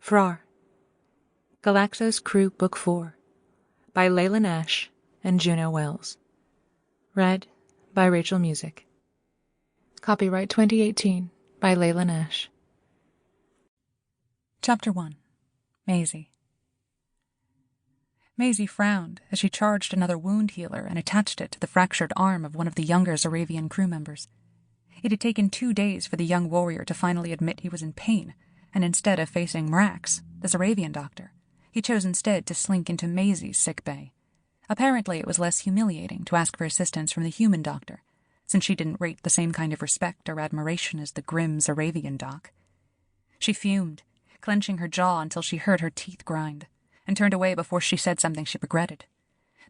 Frrar. Galaxos Crew Book 4 by Layla Nash and Juno Wells. Read by Rachel Music. Copyright 2018 by Layla Nash. Chapter 1. Maisy. Maisy frowned as she charged another wound healer and attached it to the fractured arm of one of the younger Zaravian crew members. It had taken 2 days for the young warrior to finally admit he was in pain, and instead of facing Mrax, the Zaravian doctor, he chose instead to slink into Maisy's sickbay. Apparently it was less humiliating to ask for assistance from the human doctor, since she didn't rate the same kind of respect or admiration as the grim Zaravian doc. She fumed, clenching her jaw until she heard her teeth grind, and turned away before she said something she regretted.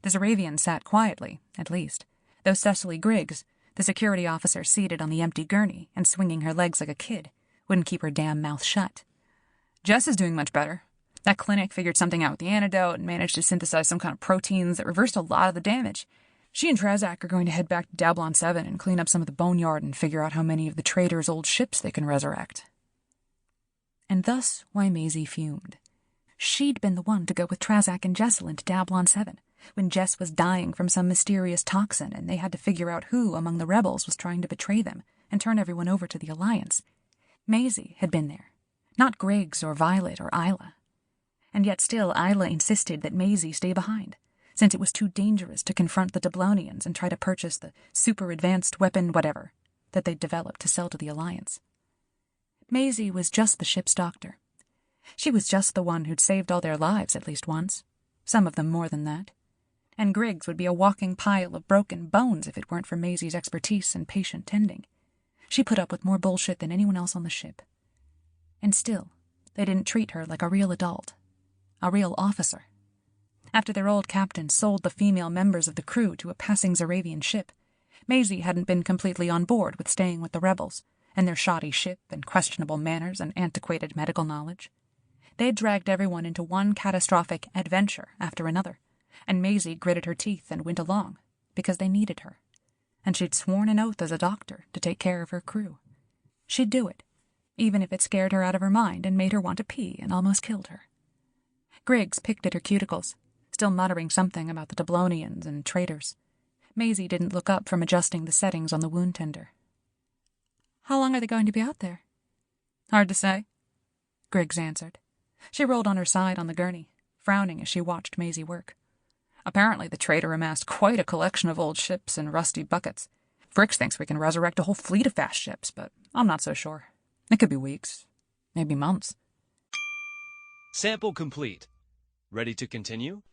The Zaravian sat quietly, at least, though Cecily Griggs, the security officer seated on the empty gurney and swinging her legs like a kid, wouldn't keep her damn mouth shut. Jess is doing much better. That clinic figured something out with the antidote and managed to synthesize some kind of proteins that reversed a lot of the damage. She and Trazak are going to head back to Dablon 7 and clean up some of the boneyard and figure out how many of the traitors' old ships they can resurrect. And thus why Maisy fumed. She'd been the one to go with Trazak and Jesselyn to Dablon 7, when Jess was dying from some mysterious toxin and they had to figure out who among the rebels was trying to betray them and turn everyone over to the Alliance. Maisy had been there, not Griggs or Violet or Isla. And yet still Isla insisted that Maisy stay behind, since it was too dangerous to confront the Doblonians and try to purchase the super-advanced weapon whatever that they'd developed to sell to the Alliance. Maisy was just the ship's doctor. She was just the one who'd saved all their lives at least once, some of them more than that. And Griggs would be a walking pile of broken bones if it weren't for Maisy's expertise and patient tending. She put up with more bullshit than anyone else on the ship. And still, they didn't treat her like a real adult. A real officer. After their old captain sold the female members of the crew to a passing Zaravian ship, Maisy hadn't been completely on board with staying with the rebels and their shoddy ship and questionable manners and antiquated medical knowledge. They'd dragged everyone into one catastrophic adventure after another, and Maisy gritted her teeth and went along, because they needed her. And she'd sworn an oath as a doctor to take care of her crew. She'd do it, even if it scared her out of her mind and made her want to pee and almost killed her. Griggs picked at her cuticles, still muttering something about the Doblonians and traitors. Maisy didn't look up from adjusting the settings on the wound tender. "How long are they going to be out there?" "Hard to say," Griggs answered. She rolled on her side on the gurney, frowning as she watched Maisy work. "Apparently the traitor amassed quite a collection of old ships and rusty buckets. Fricks thinks we can resurrect a whole fleet of fast ships, but I'm not so sure. It could be weeks, maybe months." Sample complete. Ready to continue?